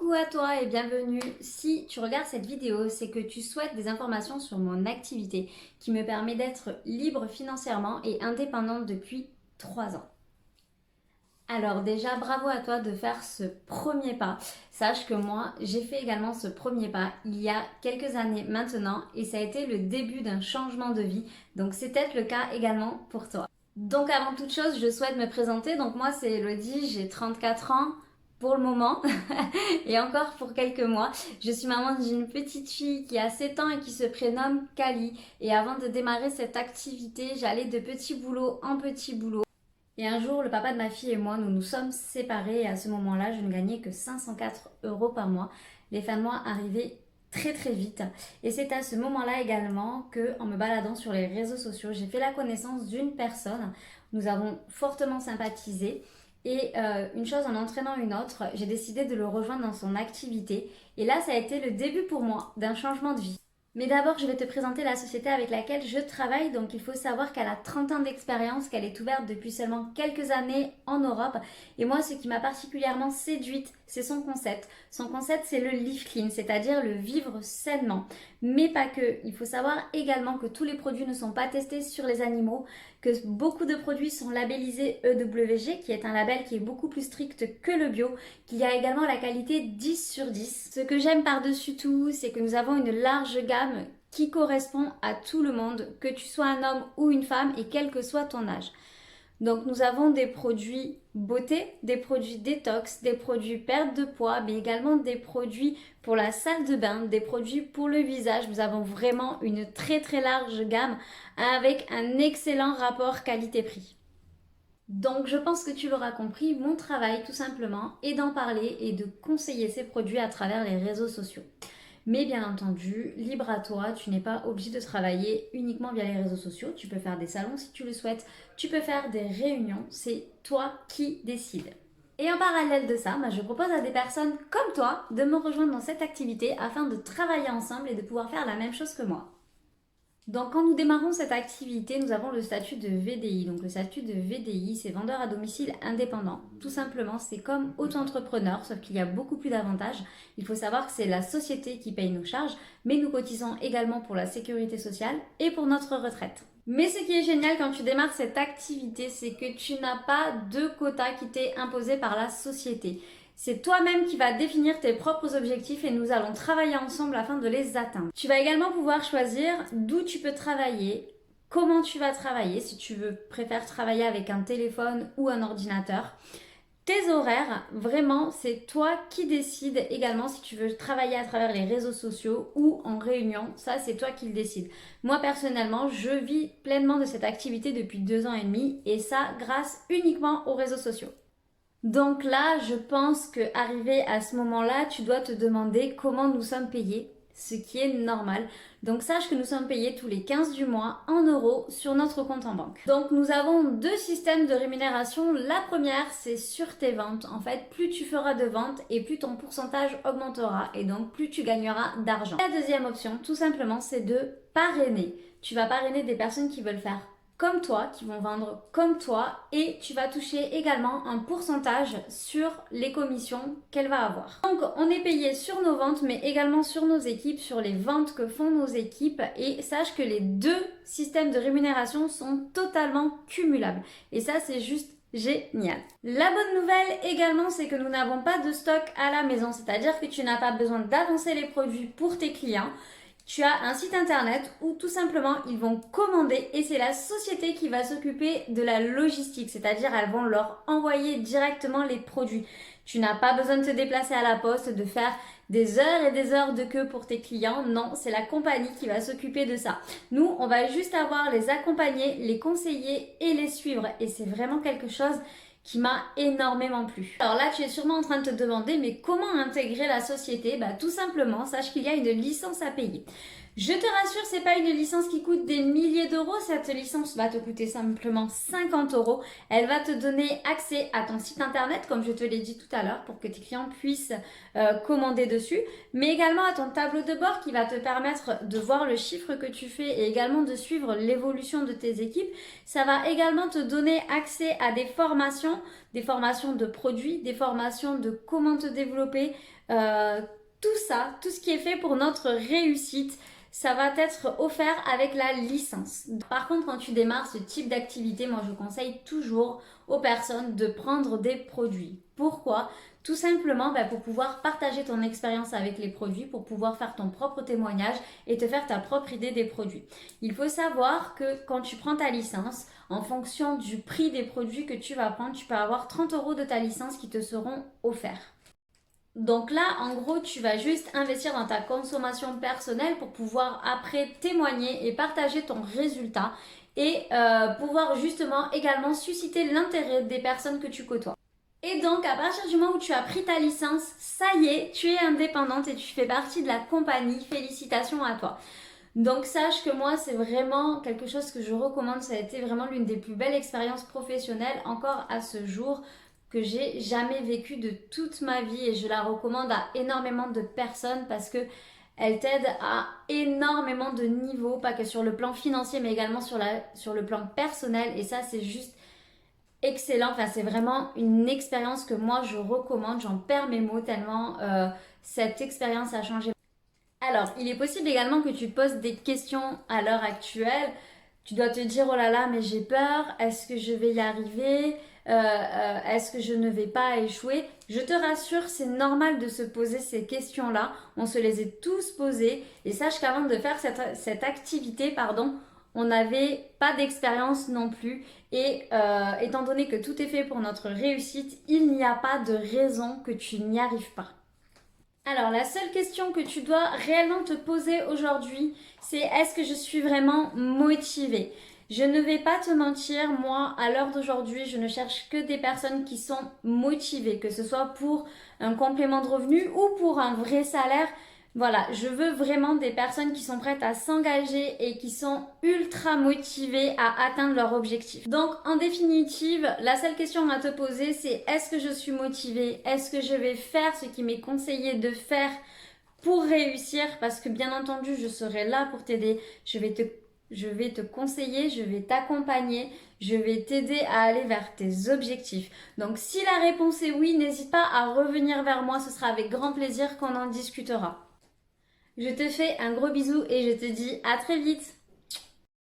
Coucou à toi et bienvenue. Si tu regardes cette vidéo, c'est que tu souhaites des informations sur mon activité qui me permet d'être libre financièrement et indépendante depuis 3 ans. Alors déjà, bravo à toi de faire ce premier pas. Sache que moi, j'ai fait également ce premier pas il y a quelques années maintenant et ça a été le début d'un changement de vie. Donc c'est peut-être le cas également pour toi. Donc avant toute chose, je souhaite me présenter. Donc moi, c'est Elodie, j'ai 34 ans pour le moment et encore pour quelques mois. Je suis maman d'une petite fille qui a 7 ans et qui se prénomme Kali. Et avant de démarrer cette activité, j'allais de petit boulot en petit boulot. Et un jour, le papa de ma fille et moi, nous nous sommes séparés et à ce moment-là, je ne gagnais que 504 euros par mois. Les fins de mois arrivaient très très vite. Et c'est à ce moment-là également que, en me baladant sur les réseaux sociaux, j'ai fait la connaissance d'une personne. Nous avons fortement sympathisé. Et une chose en entraînant une autre, j'ai décidé de le rejoindre dans son activité. Et là, ça a été le début pour moi d'un changement de vie. Mais d'abord, je vais te présenter la société avec laquelle je travaille. Donc, il faut savoir qu'elle a 30 ans d'expérience, qu'elle est ouverte depuis seulement quelques années en Europe. Et moi, ce qui m'a particulièrement séduite, c'est son concept. Son concept, c'est le Live Clean, c'est-à-dire le vivre sainement. Mais pas que. Il faut savoir également que tous les produits ne sont pas testés sur les animaux, que beaucoup de produits sont labellisés EWG, qui est un label qui est beaucoup plus strict que le bio, qu'il y a également la qualité 10 sur 10. Ce que j'aime par-dessus tout, c'est que nous avons une large gamme qui correspond à tout le monde, que tu sois un homme ou une femme et quel que soit ton âge. Donc nous avons des produits beauté, des produits détox, des produits perte de poids, mais également des produits pour la salle de bain, des produits pour le visage. Nous avons vraiment une très très large gamme avec un excellent rapport qualité-prix. Donc je pense que tu l'auras compris, mon travail tout simplement est d'en parler et de conseiller ces produits à travers les réseaux sociaux. Mais bien entendu, libre à toi, tu n'es pas obligé de travailler uniquement via les réseaux sociaux. Tu peux faire des salons si tu le souhaites, tu peux faire des réunions, c'est toi qui décides. Et en parallèle de ça, je propose à des personnes comme toi de me rejoindre dans cette activité afin de travailler ensemble et de pouvoir faire la même chose que moi. Donc quand nous démarrons cette activité, nous avons le statut de VDI. Donc le statut de VDI, c'est vendeur à domicile indépendant. Tout simplement, c'est comme auto-entrepreneur, sauf qu'il y a beaucoup plus d'avantages. Il faut savoir que c'est la société qui paye nos charges, mais nous cotisons également pour la sécurité sociale et pour notre retraite. Mais ce qui est génial quand tu démarres cette activité, c'est que tu n'as pas de quota qui t'est imposé par la société. C'est toi-même qui vas définir tes propres objectifs et nous allons travailler ensemble afin de les atteindre. Tu vas également pouvoir choisir d'où tu peux travailler, comment tu vas travailler, si tu préfères travailler avec un téléphone ou un ordinateur. Tes horaires, vraiment, c'est toi qui décides également si tu veux travailler à travers les réseaux sociaux ou en réunion. Ça, c'est toi qui le décides. Moi, personnellement, je vis pleinement de cette activité depuis 2 ans et demi et ça grâce uniquement aux réseaux sociaux. Donc là, je pense qu'arrivé à ce moment-là, tu dois te demander comment nous sommes payés, ce qui est normal. Donc sache que nous sommes payés tous les 15 du mois en euros sur notre compte en banque. Donc nous avons 2 systèmes de rémunération. La première, c'est sur tes ventes. En fait, plus tu feras de ventes et plus ton pourcentage augmentera et donc plus tu gagneras d'argent. La deuxième option, tout simplement, c'est de parrainer. Tu vas parrainer des personnes qui veulent faire comme toi, qui vont vendre comme toi et tu vas toucher également un pourcentage sur les commissions qu'elle va avoir. Donc on est payé sur nos ventes mais également sur nos équipes, sur les ventes que font nos équipes et sache que les 2 systèmes de rémunération sont totalement cumulables et ça c'est juste génial. La bonne nouvelle également, c'est que nous n'avons pas de stock à la maison, c'est-à-dire que tu n'as pas besoin d'avancer les produits pour tes clients. Tu as un site internet où tout simplement ils vont commander et c'est la société qui va s'occuper de la logistique, c'est-à-dire elles vont leur envoyer directement les produits. Tu n'as pas besoin de te déplacer à la poste, de faire des heures et des heures de queue pour tes clients. Non, c'est la compagnie qui va s'occuper de ça. Nous, on va juste avoir les accompagner, les conseiller et les suivre et c'est vraiment quelque chose qui m'a énormément plu. Alors là, tu es sûrement en train de te demander, mais comment intégrer la société? Tout simplement, sache qu'il y a une licence à payer. Je te rassure, c'est pas une licence qui coûte des milliers d'euros. Cette licence va te coûter simplement 50 euros. Elle va te donner accès à ton site internet, comme je te l'ai dit tout à l'heure, pour que tes clients puissent commander dessus, mais également à ton tableau de bord qui va te permettre de voir le chiffre que tu fais et également de suivre l'évolution de tes équipes. Ça va également te donner accès à des formations de produits, des formations de comment te développer, tout ça, tout ce qui est fait pour notre réussite. Ça va être offert avec la licence. Par contre, quand tu démarres ce type d'activité, moi je conseille toujours aux personnes de prendre des produits. Pourquoi? Tout simplement pour pouvoir partager ton expérience avec les produits, pour pouvoir faire ton propre témoignage et te faire ta propre idée des produits. Il faut savoir que quand tu prends ta licence, en fonction du prix des produits que tu vas prendre, tu peux avoir 30 euros de ta licence qui te seront offerts. Donc là, en gros, tu vas juste investir dans ta consommation personnelle pour pouvoir après témoigner et partager ton résultat et pouvoir justement également susciter l'intérêt des personnes que tu côtoies. Et donc, à partir du moment où tu as pris ta licence, ça y est, tu es indépendante et tu fais partie de la compagnie. Félicitations à toi. Donc sache que moi, c'est vraiment quelque chose que je recommande. Ça a été vraiment l'une des plus belles expériences professionnelles encore à ce jour que j'ai jamais vécu de toute ma vie, et je la recommande à énormément de personnes parce que elle t'aide à énormément de niveaux, pas que sur le plan financier mais également sur le plan personnel, et ça c'est juste excellent. Enfin, c'est vraiment une expérience que moi je recommande, j'en perds mes mots tellement cette expérience a changé. Alors, il est possible également que tu te poses des questions à l'heure actuelle. Tu dois te dire, oh là là, mais j'ai peur, est-ce que je vais y arriver? Est-ce que je ne vais pas échouer? Je te rassure, c'est normal de se poser ces questions-là. On se les est tous posées. Et sache qu'avant de faire cette activité, on n'avait pas d'expérience non plus. Et étant donné que tout est fait pour notre réussite, il n'y a pas de raison que tu n'y arrives pas. Alors, la seule question que tu dois réellement te poser aujourd'hui, c'est est-ce que je suis vraiment motivée? Je ne vais pas te mentir, moi, à l'heure d'aujourd'hui, je ne cherche que des personnes qui sont motivées, que ce soit pour un complément de revenu ou pour un vrai salaire. Voilà, je veux vraiment des personnes qui sont prêtes à s'engager et qui sont ultra motivées à atteindre leur objectif. Donc, en définitive, la seule question à te poser, c'est est-ce que je suis motivée? Est-ce que je vais faire ce qui m'est conseillé de faire pour réussir? Parce que bien entendu, je serai là pour t'aider. Je vais te conseiller, je vais t'accompagner, je vais t'aider à aller vers tes objectifs. Donc, si la réponse est oui, n'hésite pas à revenir vers moi, ce sera avec grand plaisir qu'on en discutera. Je te fais un gros bisou et je te dis à très vite.